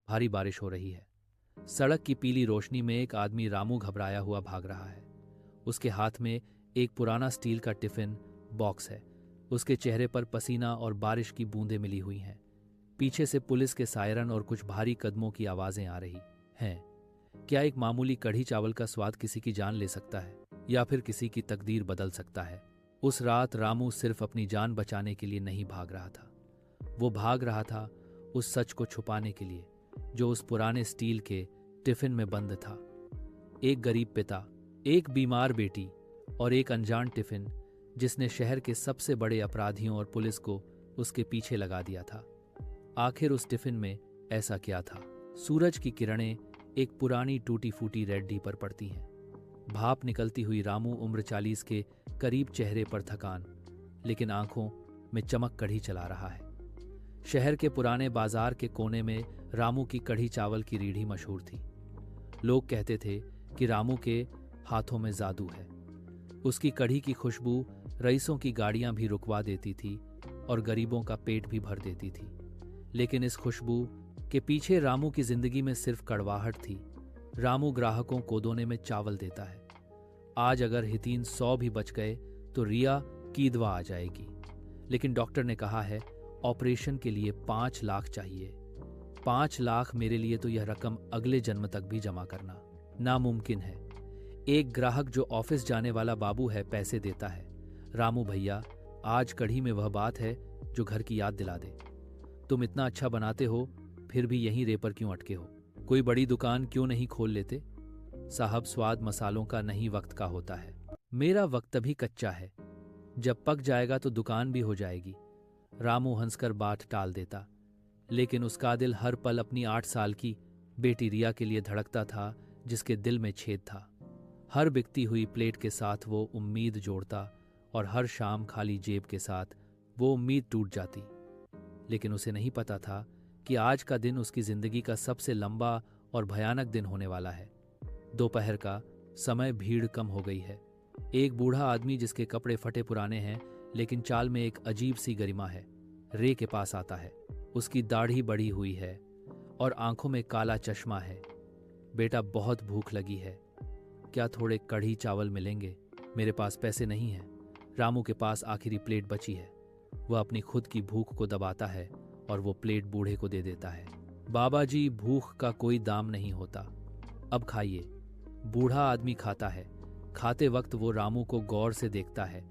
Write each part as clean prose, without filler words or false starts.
भारी बारिश हो रही है। सड़क की पीली रोशनी में एक आदमी रामू घबराया हुआ भाग रहा है। उसके हाथ में एक पुराना स्टील का टिफिन बॉक्स है। उसके चेहरे पर पसीना और बारिश की बूंदें मिली हुई हैं। पीछे से पुलिस के सायरन और कुछ भारी कदमों की आवाजें आ रही हैं। क्या एक मामूली कढ़ी चावल का स्वाद किसी की जान ले सकता है, या फिर किसी की तकदीर बदल सकता है? उस रात रामू सिर्फ अपनी जान बचाने के लिए नहीं भाग रहा था, वो भाग रहा था उस सच को छुपाने के लिए जो उस पुराने स्टील के टिफिन में बंद था। एक गरीब पिता, एक बीमार बेटी और एक अनजान टिफिन जिसने शहर के सबसे बड़े अपराधियों और पुलिस को उसके पीछे लगा दिया था। आखिर उस टिफिन में ऐसा क्या था? सूरज की किरणें एक पुरानी टूटी फूटी रेड्डी पर पड़ती हैं। भाप निकलती हुई रामू उम्र 40 के करीब, चेहरे पर थकान, लेकिन आंखों में चमक कढ़ी चला रहा है। शहर के पुराने बाजार के कोने में रामू की कढ़ी चावल की रीढ़ी मशहूर थी। लोग कहते थे कि रामू के हाथों में जादू है। उसकी कढ़ी की खुशबू रईसों की गाड़ियां भी रुकवा देती थी और गरीबों का पेट भी भर देती थी। लेकिन इस खुशबू के पीछे रामू की जिंदगी में सिर्फ कड़वाहट थी। रामू ग्राहकों को कोने में चावल देता है। आज अगर हितीन 100 भी बच गए तो रिया कीदवा आ जाएगी। लेकिन डॉक्टर ने कहा है ऑपरेशन के लिए 5 लाख चाहिए। 5 लाख मेरे लिए तो यह रकम अगले जन्म तक भी जमा करना नामुमकिन है। एक ग्राहक जो ऑफिस जाने वाला बाबू है पैसे देता है, रामू भैया आज कढ़ी में वह बात है जो घर की याद दिला दे। तुम इतना अच्छा बनाते हो फिर भी यहीं रे पर क्यों अटके हो? कोई बड़ी दुकान क्यों नहीं खोल लेते? साहब स्वाद मसालों का नहीं वक्त का होता है। मेरा वक्त अभी कच्चा है, जब पक जाएगा तो दुकान भी हो जाएगी। रामू हंसकर बात टाल देता, लेकिन उसका दिल हर पल अपनी 8 साल की बेटी रिया के लिए धड़कता था, जिसके दिल में छेद था। हर बिकती हुई प्लेट के साथ वो उम्मीद जोड़ता और हर शाम खाली जेब के साथ वो उम्मीद टूट जाती। लेकिन उसे नहीं पता था कि आज का दिन उसकी जिंदगी का सबसे लंबा और भयानक दिन होने वाला है। दोपहर का समय, भीड़ कम हो गई है। एक बूढ़ा आदमी जिसके कपड़े फटे पुराने हैं लेकिन चाल में एक अजीब सी गरिमा है, रे के पास आता है। उसकी दाढ़ी बढ़ी हुई है और आंखों में काला चश्मा है। बेटा बहुत भूख लगी है, क्या थोड़े कढ़ी चावल मिलेंगे? मेरे पास पैसे नहीं हैं। रामू के पास आखिरी प्लेट बची है। वह अपनी खुद की भूख को दबाता है और वो प्लेट बूढ़े को दे देता है। बाबा जी, भूख का कोई दाम नहीं होता, अब खाइए। बूढ़ा आदमी खाता है। खाते वक्त वो रामू को गौर से देखता है।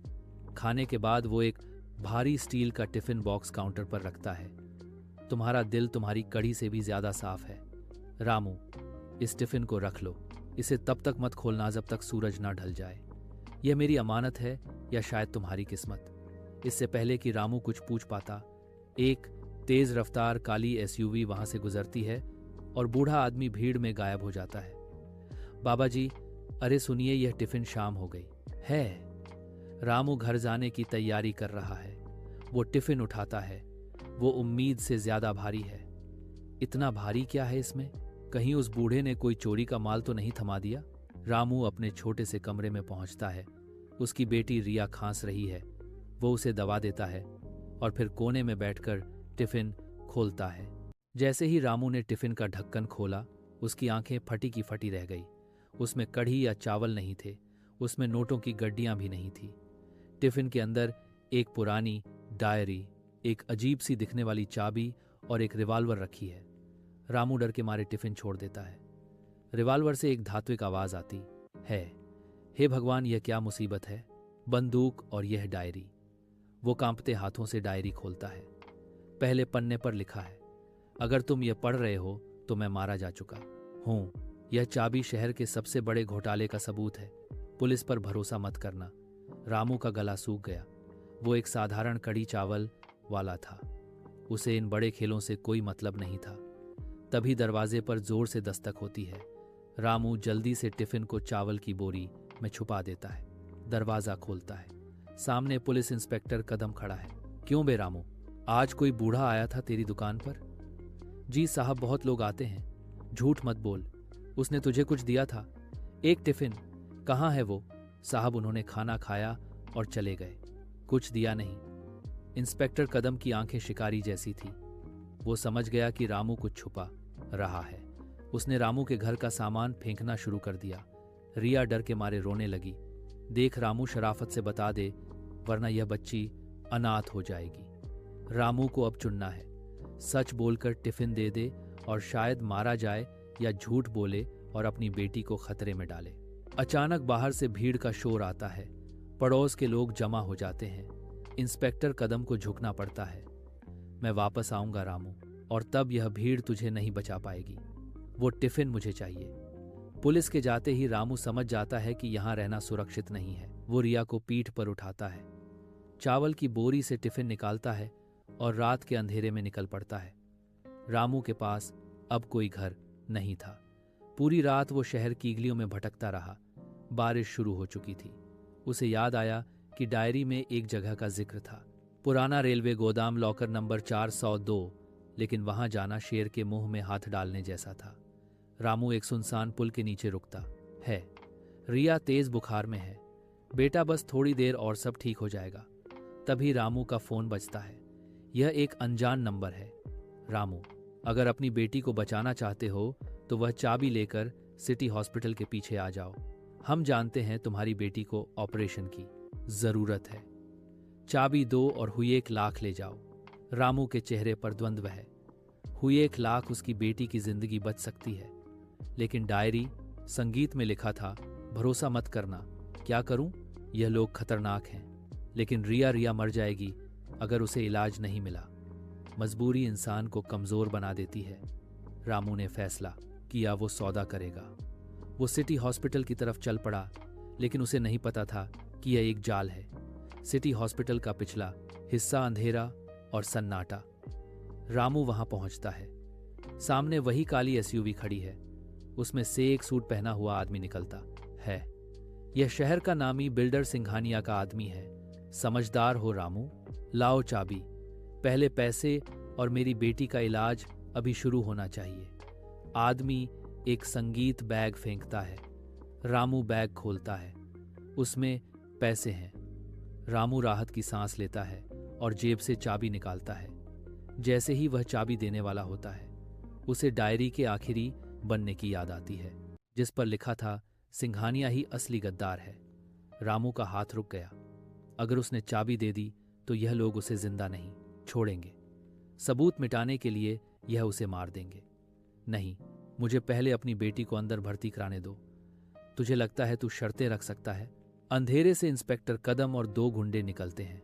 खाने के बाद वो एक भारी स्टील का टिफिन बॉक्स काउंटर पर रखता है। तुम्हारा दिल तुम्हारी कढ़ी से भी ज्यादा साफ है। रामू, इस टिफिन को रख लो। इसे तब तक मत खोलना जब तक सूरज ना ढल जाए। यह मेरी अमानत है, या शायद तुम्हारी किस्मत। इससे पहले कि रामू कुछ पूछ पाता, एक तेज रफ्तार काली एसयूवी वहां से गुजरती है और बूढ़ा आदमी भीड़ में गायब हो जाता है। बाबा जी, अरे सुनिए, यह टिफिन शाम हो गई है। रामू घर जाने की तैयारी कर रहा है। वो टिफिन उठाता है। वो उम्मीद से ज्यादा भारी है। इतना भारी क्या है इसमें? कहीं उस बूढ़े ने कोई चोरी का माल तो नहीं थमा दिया? रामू अपने छोटे से कमरे में पहुंचता है। उसकी बेटी रिया खांस रही है। वो उसे दवा देता है और फिर कोने में बैठकर टिफिन खोलता है। जैसे ही रामू ने टिफिन का ढक्कन खोला, उसकी आंखें फटी की फटी रह गई। उसमें कढ़ी या चावल नहीं थे, उसमें नोटों की गड्डियां भी नहीं थी। टिफिन के अंदर एक पुरानी डायरी, एक अजीब सी दिखने वाली चाबी और एक रिवॉल्वर रखी है। रामू डर के मारे टिफिन छोड़ देता है। रिवॉल्वर से एक धात्विक आवाज आती है, हे भगवान, यह क्या मुसीबत है? बंदूक और यह डायरी। वो कांपते हाथों से डायरी खोलता है। पहले पन्ने पर लिखा है, अगर तुम यह पढ़ रहे हो तो मैं मारा जा चुका हूं। यह चाबी शहर के सबसे बड़े घोटाले का सबूत है। पुलिस पर भरोसा मत करना। रामू का गला सूख गया। वो एक साधारण कढ़ी चावल वाला था। उसे इन बड़े खेलों से कोई मतलब नहीं था। तभी दरवाजे पर जोर से दस्तक होती है। रामू जल्दी से टिफिन को चावल की बोरी में छुपा देता है। दरवाजा खोलता है। सामने पुलिस इंस्पेक्टर कदम खड़ा है। क्यों बे रामू, आज कोई बूढ़ा आया था तेरी दुकान पर? जी साहब, बहुत लोग आते हैं। झूठ मत बोल, उसने तुझे कुछ दिया था? एक टिफिन। कहाँ है वो? साहब, उन्होंने खाना खाया और चले गए, कुछ दिया नहीं। इंस्पेक्टर कदम की आंखें शिकारी जैसी थी। वो समझ गया कि रामू कुछ छुपा रहा है। उसने रामू के घर का सामान फेंकना शुरू कर दिया। रिया डर के मारे रोने लगी। देख रामू, शराफत से बता दे, वरना यह बच्ची अनाथ हो जाएगी। रामू को अब चुनना है, सच बोलकर टिफिन दे दे और शायद मारा जाए, या झूठ बोले और अपनी बेटी को खतरे में डाले। अचानक बाहर से भीड़ का शोर आता है। पड़ोस के लोग जमा हो जाते हैं। इंस्पेक्टर कदम को झुकना पड़ता है। मैं वापस आऊंगा रामू, और तब यह भीड़ तुझे नहीं बचा पाएगी। वो टिफिन मुझे चाहिए। पुलिस के जाते ही रामू समझ जाता है कि यहां रहना सुरक्षित नहीं है। वो रिया को पीठ पर उठाता है, चावल की बोरी से टिफिन निकालता है और रात के अंधेरे में निकल पड़ता है। रामू के पास अब कोई घर नहीं था। पूरी रात वो शहर कीगलियों में भटकता रहा। बारिश शुरू हो चुकी थी। उसे याद आया कि डायरी में एक जगह का जिक्र था, पुराना रेलवे गोदाम, लॉकर नंबर 402, लेकिन वहां जाना शेर के मुंह में हाथ डालने जैसा था। रामू एक सुनसान पुल के नीचे रुकता है। रिया तेज बुखार में है। बेटा, बस थोड़ी देर और सब ठीक हो जाएगा। तभी रामू का फोन बजता है। यह एक अनजान नंबर है। रामू, अगर अपनी बेटी को बचाना चाहते हो तो वह चाबी लेकर सिटी हॉस्पिटल के पीछे आ जाओ। हम जानते हैं तुम्हारी बेटी को ऑपरेशन की जरूरत है। चाबी दो और हुई 1 लाख ले जाओ। रामू के चेहरे पर द्वंद्व है। हुई 1 लाख उसकी बेटी की जिंदगी बच सकती है, लेकिन डायरी, संगीत में लिखा था, भरोसा मत करना। क्या करूं? यह लोग खतरनाक हैं। लेकिन रिया मर जाएगी अगर उसे इलाज नहीं मिला। मजबूरी इंसान को कमजोर बना देती है। रामू ने फैसला किया, वो सौदा करेगा। वो सिटी हॉस्पिटल की तरफ चल पड़ा, लेकिन उसे नहीं पता था कि यह एक जाल है। सिटी हॉस्पिटल का पिछला हिस्सा अंधेरा और सन्नाटा। रामू वहां पहुंचता है। सामने वही काली एसयूवी खड़ी है। उसमें से एक सूट पहना हुआ आदमी निकलता है। यह शहर का नामी बिल्डर सिंघानिया का आदमी है। समझदार हो रामू, लाओ चाबी। पहले पैसे और मेरी बेटी का इलाज अभी शुरू होना चाहिए। आदमी एक संगीत बैग फेंकता है। रामू बैग खोलता है। उसमें पैसे हैं। रामू राहत की सांस लेता है और जेब से चाबी निकालता है। जैसे ही वह चाबी देने वाला होता है, उसे डायरी के आखिरी बनने की याद आती है, जिस पर लिखा था, सिंघानिया ही असली गद्दार है। रामू का हाथ रुक गया। अगर उसने चाबी दे दी तो यह लोग उसे जिंदा नहीं छोड़ेंगे। सबूत मिटाने के लिए यह उसे मार देंगे। नहीं, मुझे पहले अपनी बेटी को अंदर भर्ती कराने दो। तुझे लगता है तू शर्तें रख सकता है? अंधेरे से इंस्पेक्टर कदम और 2 गुंडे निकलते हैं।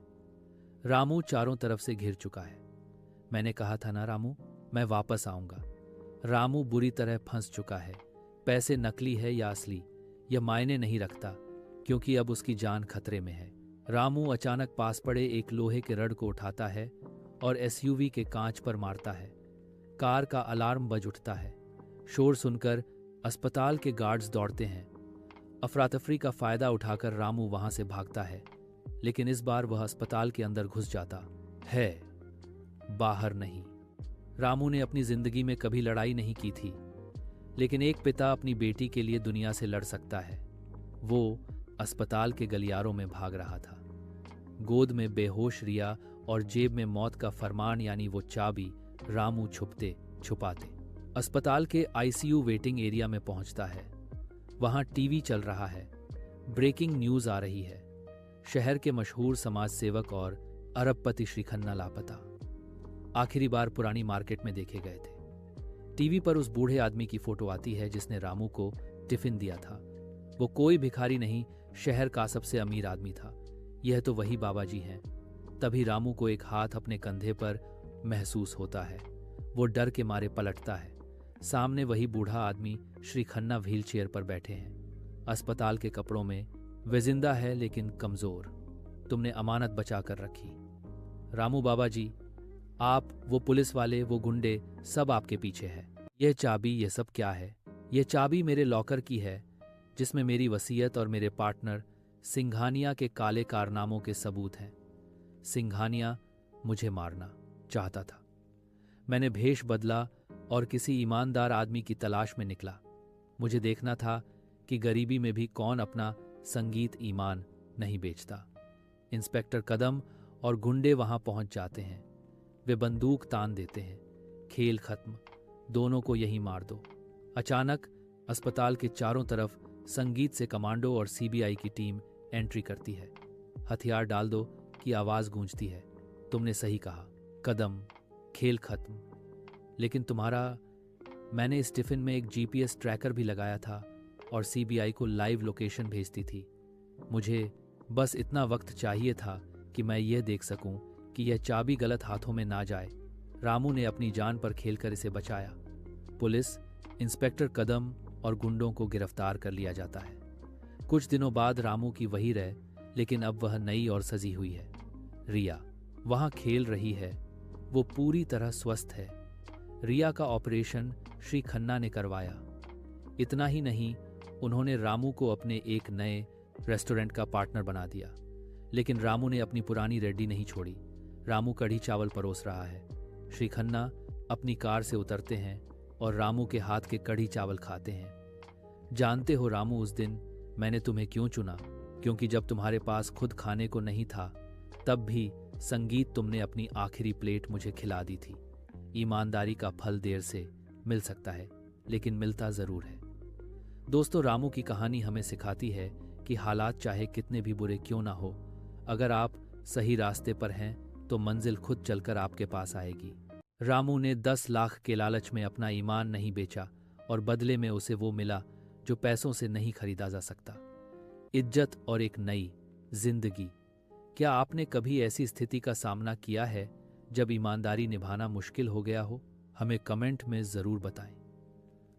रामू चारों तरफ से घिर चुका है। मैंने कहा था ना रामू, मैं वापस आऊंगा। रामू बुरी तरह फंस चुका है। पैसे नकली है या असली, यह मायने नहीं रखता, क्योंकि अब उसकी जान खतरे में है। रामू अचानक पास पड़े एक लोहे के रड को उठाता है और एसयूवी के कांच पर मारता है। कार का अलार्म बज उठता है। शोर सुनकर अस्पताल के गार्ड्स दौड़ते हैं। अफरा-तफरी का फायदा उठाकर रामू वहां से भागता है, लेकिन इस बार वह अस्पताल के अंदर घुस जाता है, बाहर नहीं। रामू ने अपनी जिंदगी में कभी लड़ाई नहीं की थी, लेकिन एक पिता अपनी बेटी के लिए दुनिया से लड़ सकता है। वो अस्पताल के गलियारों में भाग रहा था। गोद में बेहोश रिया और जेब में मौत का फरमान यानी वो चाबी। रामू छुपते छुपाते अस्पताल के आईसीयू वेटिंग एरिया में पहुंचता है। वहां टीवी चल रहा है। ब्रेकिंग न्यूज आ रही है। शहर के मशहूर समाज सेवक और अरबपति श्री खन्ना लापता। आखिरी बार पुरानी मार्केट में देखे गए थे। टीवी पर उस बूढ़े आदमी की फोटो आती है जिसने रामू को टिफिन दिया था। वो कोई भिखारी नहीं, शहर का सबसे अमीर आदमी था। यह तो वही बाबा जी हैं। तभी रामू को एक हाथ अपने कंधे पर महसूस होता है। वो डर के मारे पलटता है। सामने वही बूढ़ा आदमी श्री खन्ना व्हीलचेयर पर बैठे हैं, अस्पताल के कपड़ों में। वे जिंदा है लेकिन कमजोर। तुमने अमानत बचा कर रखी। रामू बाबा जी, आप, वो पुलिस वाले, वो गुंडे, सब आपके पीछे है। यह चाबी, यह सब क्या है? यह चाबी मेरे लॉकर की है, जिसमें मेरी वसीयत और मेरे पार्टनर सिंघानिया के काले कारनामों के सबूत हैं। सिंघानिया मुझे मारना चाहता था। मैंने भेष बदला और किसी ईमानदार आदमी की तलाश में निकला। मुझे देखना था कि गरीबी में भी कौन अपना संगीत ईमान नहीं बेचता। इंस्पेक्टर कदम और गुंडे वहां पहुंच जाते हैं। वे बंदूक तान देते हैं। खेल खत्म। दोनों को यहीं मार दो। अचानक अस्पताल के चारों तरफ संगीत से कमांडो और सीबीआई की टीम एंट्री करती है। हथियार डाल दो की आवाज गूंजती है। तुमने सही कहा, कदम, खेल खत्म। लेकिन मैंने इस टिफिन में एक जीपीएस ट्रैकर भी लगाया था और सीबीआई को लाइव लोकेशन भेजती थी। मुझे बस इतना वक्त चाहिए था कि मैं यह देख सकूं कि यह चाबी गलत हाथों में ना जाए। रामू ने अपनी जान पर खेलकर इसे बचाया। पुलिस, इंस्पेक्टर कदम और गुंडों को गिरफ्तार कर लिया जाता है। कुछ दिनों बाद रामू की वही रह, लेकिन अब वह नई और सजी हुई है। रिया वहां खेल रही है। वो पूरी तरह स्वस्थ है। रिया का ऑपरेशन श्री खन्ना ने करवाया। इतना ही नहीं, उन्होंने रामू को अपने एक नए रेस्टोरेंट का पार्टनर बना दिया। लेकिन रामू ने अपनी पुरानी रेड्डी नहीं छोड़ी। रामू कढ़ी चावल परोस रहा है। श्री खन्ना अपनी कार से उतरते हैं और रामू के हाथ के कढ़ी चावल खाते हैं। जानते हो रामू, उस दिन मैंने तुम्हें क्यों चुना? क्योंकि जब तुम्हारे पास खुद खाने को नहीं था, तब भी संगीत तुमने अपनी आखिरी प्लेट मुझे खिला दी थी। ईमानदारी का फल देर से मिल सकता है, लेकिन मिलता जरूर है। दोस्तों, रामू की कहानी हमें सिखाती है कि हालात चाहे कितने भी बुरे क्यों ना हो, अगर आप सही रास्ते पर हैं तो मंजिल खुद चलकर आपके पास आएगी। रामू ने 10 लाख के लालच में अपना ईमान नहीं बेचा और बदले में उसे वो मिला जो पैसों से नहीं खरीदा जा सकता, इज्जत और एक नई जिंदगी। क्या आपने कभी ऐसी स्थिति का सामना किया है जब ईमानदारी निभाना मुश्किल हो गया हो? हमें कमेंट में ज़रूर बताएं।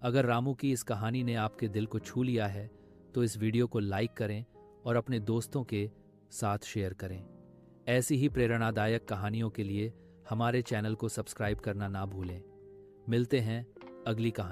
अगर रामू की इस कहानी ने आपके दिल को छू लिया है तो इस वीडियो को लाइक करें और अपने दोस्तों के साथ शेयर करें। ऐसी ही प्रेरणादायक कहानियों के लिए हमारे चैनल को सब्सक्राइब करना ना भूलें। मिलते हैं अगली कहानी।